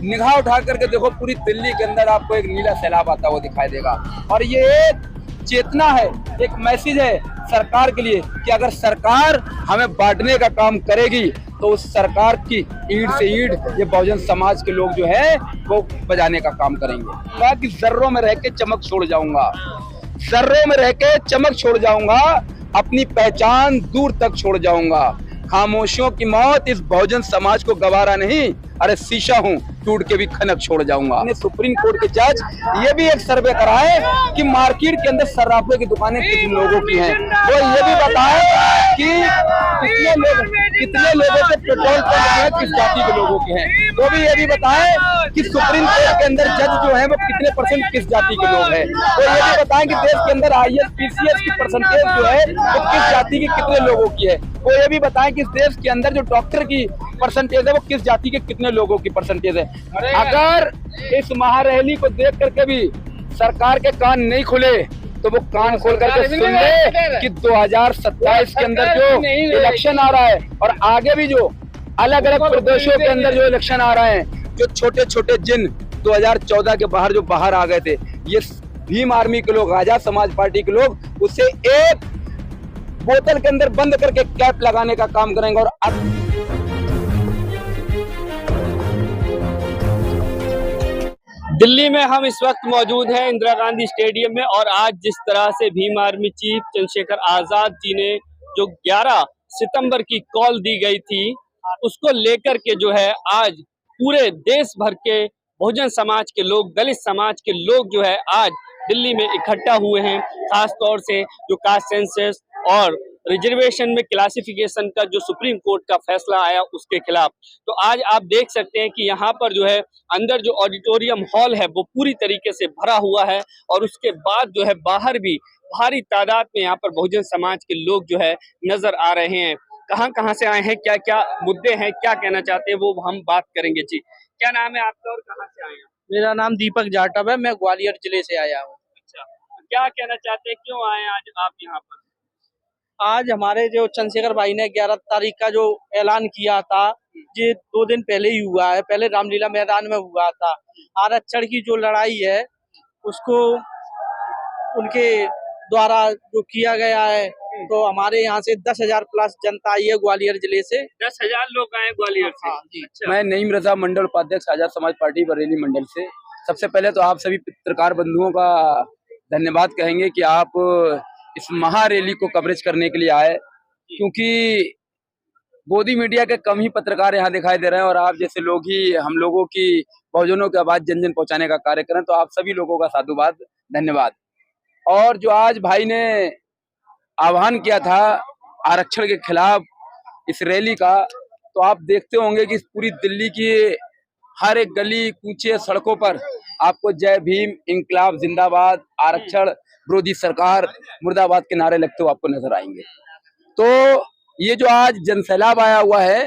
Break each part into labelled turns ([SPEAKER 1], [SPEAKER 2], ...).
[SPEAKER 1] निगाह उठा करके देखो, पूरी दिल्ली के अंदर आपको एक नीला सैलाब आता हुआ दिखाई देगा। और ये एक चेतना है, एक मैसेज है सरकार के लिए कि अगर सरकार हमें बांटने का काम करेगी तो उस सरकार की ईंट से ईंट ये बहुजन समाज के लोग जो है वो बजाने का काम करेंगे। कहा कि जर्रों में रह के चमक छोड़ जाऊंगा, जर्रों में रह के चमक छोड़ जाऊंगा, अपनी पहचान दूर तक छोड़ जाऊंगा। खामोशियों की मौत इस बहुजन समाज को गवारा नहीं, अरे शीशा हूँ टूट के भी खनक छोड़ जाऊंगा। सुप्रीम कोर्ट के जज ये भी एक सर्वे कराए कि मार्केट के अंदर सर्राफे की दुकानें कितने लोगों की हैं, वो ये भी बताए कि कितने लोगों से पेट्रोल पंप किस जाति के लोगों के हैं, वो भी ये भी बताए कि सुप्रीम कोर्ट के अंदर जज जो है वो कितने % किस जाति के लोग हैं, वो ये भी बताएं कि देश के अंदर IAS PCS की परसेंटेज जो है वो किस जाति की कितने लोगों की है, वो ये भी बताएं कि इस देश के अंदर जो डॉक्टर की परसेंटेज है वो किस जाति के कितने लोगों की परसेंटेज है। अगर इस महारैली को देख करके भी सरकार के कान नहीं खुले तो वो कान खोल करके सुन ले कि 2027 के अंदर जो इलेक्शन आ रहा है और आगे भी जो अलग अलग प्रदेशों के अंदर जो इलेक्शन आ रहे हैं, जो छोटे छोटे जिन 2014 के बाहर जो बाहर आ गए थे, ये भीम आर्मी के लोग, आजाद समाज पार्टी के लोग उसे एक बोतल के अंदर बंद करके कैप लगाने का काम करेंगे। और
[SPEAKER 2] दिल्ली में हम इस वक्त मौजूद हैं इंदिरा गांधी स्टेडियम में, और आज जिस तरह से भीम आर्मी चीफ चंद्रशेखर आजाद जी ने जो 11 सितंबर की कॉल दी गई थी, उसको लेकर के जो है आज पूरे देश भर के बहुजन समाज के लोग, दलित समाज के लोग जो है आज दिल्ली में इकट्ठा हुए हैं। खास तौर से जो कास्ट सेंसस और रिजर्वेशन में क्लासिफिकेशन का जो सुप्रीम कोर्ट का फैसला आया उसके खिलाफ, तो आज आप देख सकते हैं कि यहाँ पर जो है अंदर जो ऑडिटोरियम हॉल है वो पूरी तरीके से भरा हुआ है, और उसके बाद जो है बाहर भी भारी तादाद में यहाँ पर बहुजन समाज के लोग जो है नजर आ रहे हैं। कहाँ से आए हैं, क्या क्या मुद्दे हैं, क्या कहना चाहते हैं, वो हम बात करेंगे। जी, क्या नाम है आपका और कहाँ से आए हैं?
[SPEAKER 3] मेरा नाम दीपक जाटव है, मैं ग्वालियर जिले से आया हूँ।
[SPEAKER 2] अच्छा, क्या कहना चाहते हैं, क्यों आए आज आप यहाँ पर?
[SPEAKER 3] आज हमारे जो चंद्रशेखर भाई ने 11 तारीख का जो ऐलान किया था, ये 2 दिन पहले ही हुआ है। पहले रामलीला मैदान में हुआ था। आरक्षण की जो लड़ाई है उसको उनके द्वारा जो किया गया है, तो हमारे यहाँ से 10,000 प्लस जनता आई है ग्वालियर जिले से।
[SPEAKER 2] 10,000 लोग आए ग्वालियर से?
[SPEAKER 3] हाँ जी।
[SPEAKER 2] अच्छा।
[SPEAKER 1] मैं नईम रजा, मंडल उपाध्यक्ष आजाद समाज पार्टी बरेली मंडल से। सबसे पहले तो आप सभी पत्रकार बंधुओं का धन्यवाद कहेंगे कि आप इस महारैली को कवरेज करने के लिए आए, क्योंकि गोदी मीडिया के कम ही पत्रकार यहाँ दिखाई दे रहे हैं और आप जैसे लोग ही हम लोगों की बहुजनों की आवाज जन जन पहुंचाने का कार्य करें, तो आप सभी लोगों का साधुवाद, धन्यवाद। और जो आज भाई ने आह्वान किया था आरक्षण के खिलाफ इस रैली का, तो आप देखते होंगे कि पूरी दिल्ली की हर एक गली कूचे सड़कों पर आपको जय भीम, इंकलाब जिंदाबाद, आरक्षण विरोधी सरकार मुर्दाबाद के नारे लगते हुए आपको नजर आएंगे। तो ये जो आज जनसैलाब आया हुआ है,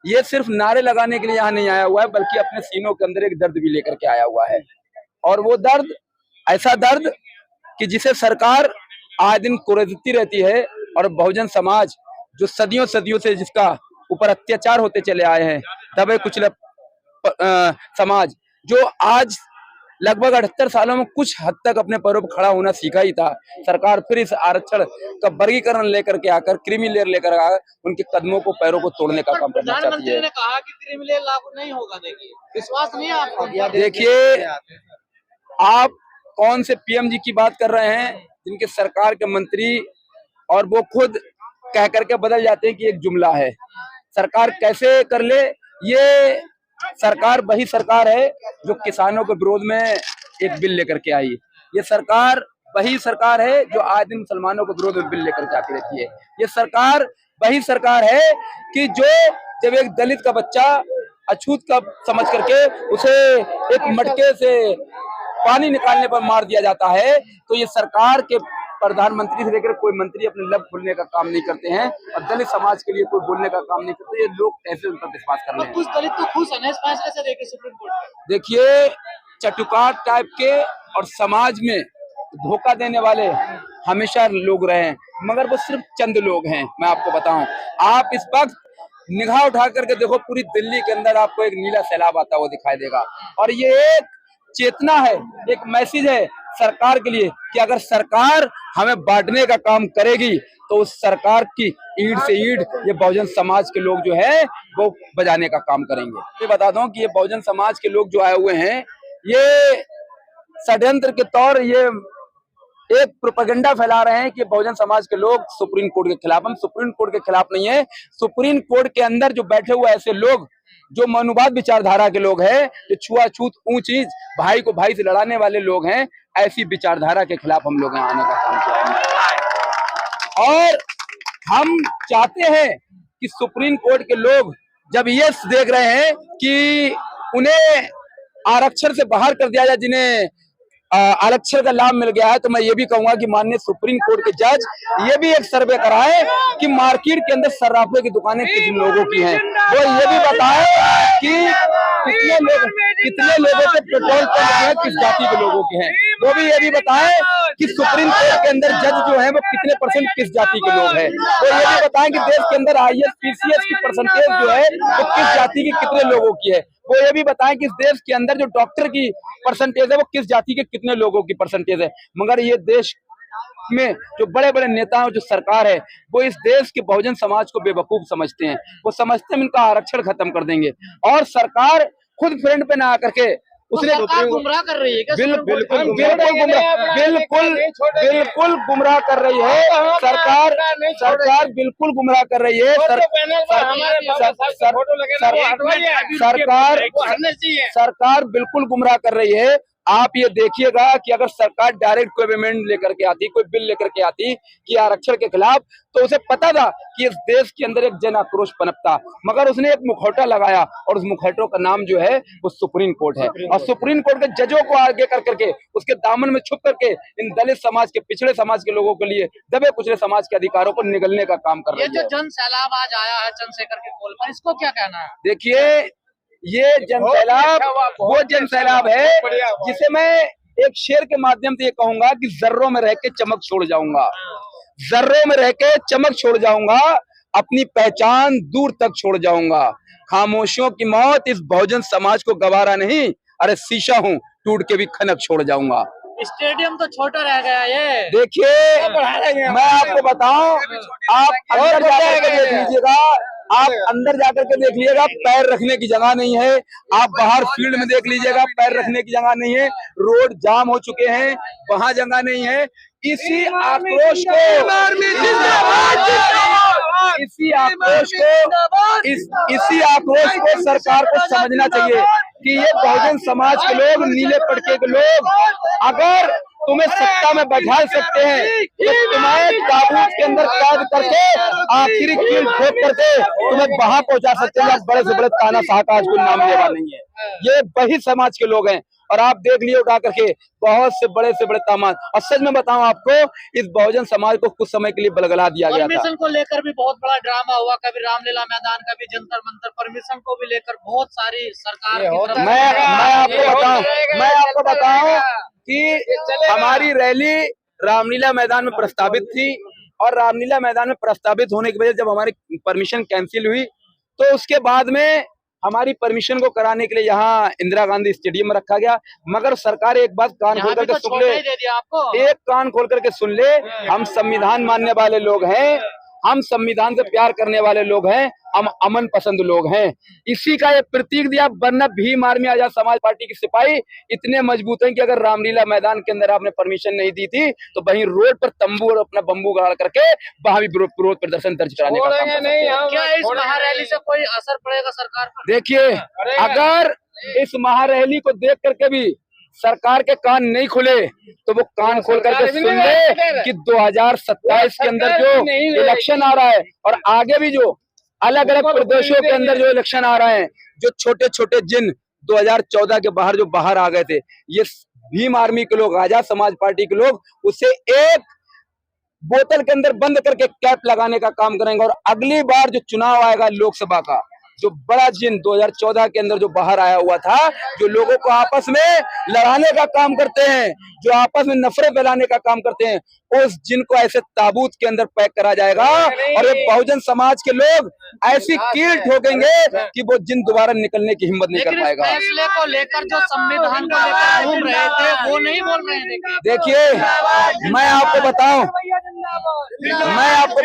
[SPEAKER 1] ये सिर्फ नारे लगाने के लिए यहाँ नहीं आया हुआ है, बल्कि अपने सीनों के अंदर एक दर्द भी लेकर के आया हुआ है। और वो दर्द, ऐसा दर्द कि जिसे सरकार आए दिन कुरेदती रहती है, और बहुजन समाज जो सदियों सदियों से जिसका ऊपर अत्याचार होते चले आए हैं, दबे कुचले समाज जो आज लगभग 78 सालों में कुछ हद तक अपने पैरों पर खड़ा होना सीखा ही था, सरकार फिर इस आरक्षण का वर्गीकरण लेकर के आकर, क्रीमी लेयर लेकर आकर उनके कदमों को, पैरों को तोड़ने का काम करना चाहती है।
[SPEAKER 3] प्रधानमंत्री ने कहा कि क्रीमी लेयर लागू नहीं होगा, देखिए विश्वास नहीं है आपको?
[SPEAKER 1] देखिए, आप कौन से PM जी की बात कर रहे हैं जिनके सरकार के मंत्री और वो खुद कह करके बदल जाते हैं कि एक जुमला है। सरकार कैसे कर ले, ये सरकार वही सरकार है जो किसानों के विरोध में एक बिल लेकर के आई। ये सरकार वही सरकार है जो आज दिन मुसलमानों के विरोध में बिल लेकर के आती रहती है। ये सरकार वही सरकार है कि जो जब एक दलित का बच्चा अछूत का समझ करके उसे एक मटके से पानी निकालने पर मार दिया जाता है, तो ये सरकार के प्रधानमंत्री से लेकर कोई मंत्री अपने लब खोलने का काम नहीं करते हैं, और दलित समाज के लिए कोई बोलने का काम नहीं करते। ये लोग कैसे उन पर विश्वास कर रहे हैं?
[SPEAKER 3] कुछ दलित तो खुश है इस फैसले से लेकर सुप्रीम कोर्ट।
[SPEAKER 1] देखिए, चटुकार टाइप के और समाज में धोखा देने वाले हमेशा लोग रहे हैं, मगर वो सिर्फ चंद लोग हैं। मैं आपको बताऊं, आप इस वक्त निगाह उठा करके देखो, पूरी दिल्ली के अंदर आपको एक नीला सैलाब आता हुआ दिखाई देगा। और ये एक चेतना है, एक मैसेज है सरकार के लिए कि अगर सरकार हमें बांटने का काम करेगी तो उस सरकार की ईंट से ईंट ये बहुजन समाज के लोग जो है वो बजाने का काम करेंगे। ये बता दूं कि ये बहुजन समाज के लोग जो आए हुए हैं, ये षड्यंत्र के तौर ये एक प्रोपेगेंडा फैला रहे हैं कि बहुजन समाज के लोग सुप्रीम कोर्ट के खिलाफ। हम सुप्रीम कोर्ट के खिलाफ नहीं है। सुप्रीम कोर्ट के अंदर जो बैठे हुए ऐसे लोग जो मनुवाद विचारधारा के लोग हैं, जो छुआछूत ऊंच नीच भाई को भाई से लड़ाने वाले लोग हैं, ऐसी विचारधारा के खिलाफ हम लोग यहाँ आने का काम किया। और हम चाहते हैं कि सुप्रीम कोर्ट के लोग जब ये देख रहे हैं कि उन्हें आरक्षण से बाहर कर दिया जाए, जिन्हें आरक्षण का लाभ मिल गया है, तो मैं ये भी कहूंगा कि माननीय सुप्रीम कोर्ट के जज ये भी एक सर्वे कराए कि मार्केट के अंदर सर्राफे की दुकानें कितने लोगों की हैं। वो ये भी बताए कि कितने लोगों के पेट्रोल पंप है किस जाति के लोगों के हैं। वो भी ये भी बताए कि सुप्रीम कोर्ट के अंदर जज जो है वो कितने % किस जाति के लोग हैं। वो ये भी बताएं कि देश के अंदर IAS PCS की परसेंटेज जो है वो किस जाति की कितने लोगों की है। वो ये भी बताएं कि इस देश के अंदर जो डॉक्टर की परसेंटेज है वो किस जाति के कितने लोगों की परसेंटेज है। मगर ये देश में जो बड़े बड़े नेता जो सरकार है वो इस देश के बहुजन समाज को बेवकूफ समझते हैं। वो समझते हैं इनका आरक्षण खत्म कर देंगे, और सरकार खुद फ्रंट पे ना आकर के उसने
[SPEAKER 3] गुमराह कर रही है क्या?
[SPEAKER 1] बिल्कुल गुमराह कर रही है सरकार बिल्कुल गुमराह कर रही है। सरकार बिल्कुल गुमराह कर रही है। आप ये देखिएगा कि अगर सरकार डायरेक्ट कोई अमेंडमेंट लेकर के आती, कोई बिल लेकर के आती कि आरक्षण के खिलाफ, तो उसे पता था कि इस देश के अंदर एक जन आक्रोश पनपता। मगर उसने एक मुखौटा लगाया, और उस मुखौटों का नाम जो है वो सुप्रीम कोर्ट है। और सुप्रीम कोर्ट के जजों को आगे कर करके उसके दामन में छुप करके इन दलित समाज के, पिछड़े समाज के लोगों के लिए, दबे कुचले समाज के अधिकारों को निगलने का काम कर रही है।
[SPEAKER 3] ये जो जन सैलाब आज आया है चंद्रशेखर के कोल पर, इसको क्या कहना है?
[SPEAKER 1] देखिए, ये जन सैलाब वो जन सैलाब है जिसे मैं एक शेर के माध्यम से ये कहूंगा कि जर्रों में रह के चमक छोड़ जाऊंगा, जर्रों में रह के चमक छोड़ जाऊंगा, अपनी पहचान दूर तक छोड़ जाऊंगा। खामोशियों की मौत इस बहुजन समाज को गवारा नहीं, अरे शीशा हूँ टूट के भी खनक छोड़ जाऊंगा।
[SPEAKER 3] स्टेडियम तो छोटा रह गया ये।
[SPEAKER 1] देखिए, मैं आपको बताऊं, आप अंदर जाकर के देख लीजिएगा, आप अंदर जाकर के देख लीजिएगा, पैर रखने की जगह नहीं है। आप बाहर फील्ड में देख लीजिएगा, पैर रखने की जगह नहीं है। रोड जाम हो चुके हैं, वहां जगह नहीं है। इसी आक्रोश को सरकार को समझना चाहिए कि ये बहुजन समाज के लोग, नीले पटके के लोग, अगर तुम्हें सत्ता में बैठा सकते हैं तो तुम्हें ताबूत के अंदर कैद करके आखिरी कील ठोक करके तुम्हें वहां पहुंचा सकते हैं। बड़े से बड़े तानाशाह का आज कोई नाम लेवा नहीं है। ये वही समाज के लोग हैं, और आप देख लिए उठा करके बहुत से बड़े तामान। और सच में बताऊं आपको, इस बहुजन समाज को कुछ समय के लिए बलगला दिया गया था।
[SPEAKER 3] परमिशन को लेकर भी बहुत बड़ा ड्रामा हुआ, कभी रामलीला मैदान, कभी जंतर मंतर। परमिशन को भी लेकर बहुत सारी सरकार की तरफ
[SPEAKER 1] मैं आपको बताऊं कि हमारी रैली रामलीला मैदान में प्रस्तावित थी, और रामलीला मैदान में प्रस्तावित होने की वजह जब हमारी परमिशन कैंसिल हुई, तो उसके बाद में हमारी परमिशन को कराने के लिए यहाँ इंदिरा गांधी स्टेडियम में रखा गया। मगर सरकार एक बात कान खोल करके सुन ले, एक कान खोल करके सुन ले, हम संविधान मानने वाले लोग हैं, हम संविधान से प्यार करने वाले लोग हैं, हम अमन पसंद लोग हैं। इसी का ये प्रतीक दिया। वरना भीम आर्मी आजाद समाज पार्टी की सिपाही इतने मजबूत हैं कि अगर रामलीला मैदान के अंदर आपने परमिशन नहीं दी थी तो वहीं रोड पर तंबू और अपना बम्बू गाड़ करके वहां भी विरोध प्रदर्शन दर्ज कराने का काम कर सकते हैं।
[SPEAKER 3] क्या इस महारैली से कोई असर पड़ेगा सरकार पर?
[SPEAKER 1] देखिए, अगर इस महारैली को देख करके भी सरकार के कान नहीं खुले तो वो कान खोल करके सुन ले कि 2027 के अंदर जो इलेक्शन आ रहा है, और आगे भी जो अलग अलग प्रदेशों के अंदर जो इलेक्शन आ रहे हैं, जो छोटे छोटे जिन 2014 के बाहर जो बाहर आ गए थे, ये भीम आर्मी के लोग, आजाद समाज पार्टी के लोग उसे एक बोतल के अंदर बंद करके कैप लगाने का काम करेंगे। और अगली बार जो चुनाव आएगा लोकसभा का, जो बड़ा जिन 2014 के अंदर जो बाहर आया हुआ था, जो लोगों को आपस में लड़ाने का काम करते हैं, जो आपस में नफरत फैलाने का काम करते हैं, उस जिन को ऐसे ताबूत के अंदर पैक करा जाएगा और ये बहुजन समाज के लोग ऐसी कील ठोकेंगे कि वो जिन दोबारा निकलने की हिम्मत नहीं कर पाएगा।
[SPEAKER 4] फैसले को लेकर जो संविधान को लेकर घूम रहे थे वो नहीं बोल रहे हैं।
[SPEAKER 1] देखिए मैं आपको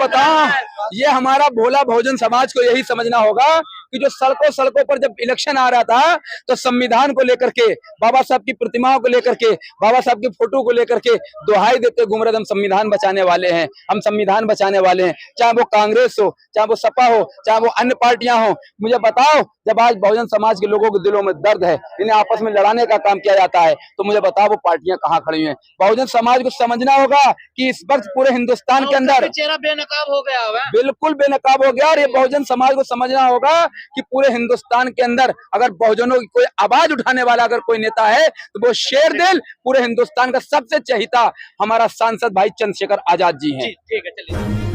[SPEAKER 1] बताऊं, ये हमारा भोला बहुजन समाज को यही समझना होगा कि जो सड़कों पर जब इलेक्शन आ रहा था तो संविधान को लेकर के, बाबा साहब की प्रतिमाओं को लेकर के, बाबा साहब की फोटो को लेकर के दुहाई देते घूम रहे, हम संविधान बचाने वाले हैं, हम संविधान बचाने वाले हैं। चाहे वो कांग्रेस हो, चाहे वो सपा हो, चाहे वो अन्य पार्टियां हो, मुझे बताओ जब आज बहुजन समाज के लोगों के दिलों में दर्द है, इन्हें आपस में लड़ाने का काम किया जाता है, तो मुझे बताओ वो पार्टियां कहाँ खड़ी हैं। बहुजन समाज को समझना होगा कि इस वक्त पूरे हिंदुस्तान के अंदर
[SPEAKER 4] चेहरा बेनकाब हो गया है,
[SPEAKER 1] बिल्कुल बेनकाब हो गया। और ये बहुजन समाज को समझना होगा कि पूरे हिंदुस्तान के अंदर अगर बहुजनों की कोई आवाज उठाने वाला अगर कोई नेता है तो वो शेर दिल पूरे हिंदुस्तान का सबसे चहेता हमारा सांसद भाई चंद्रशेखर आजाद जी हैं।
[SPEAKER 4] ठीक है, चलिए।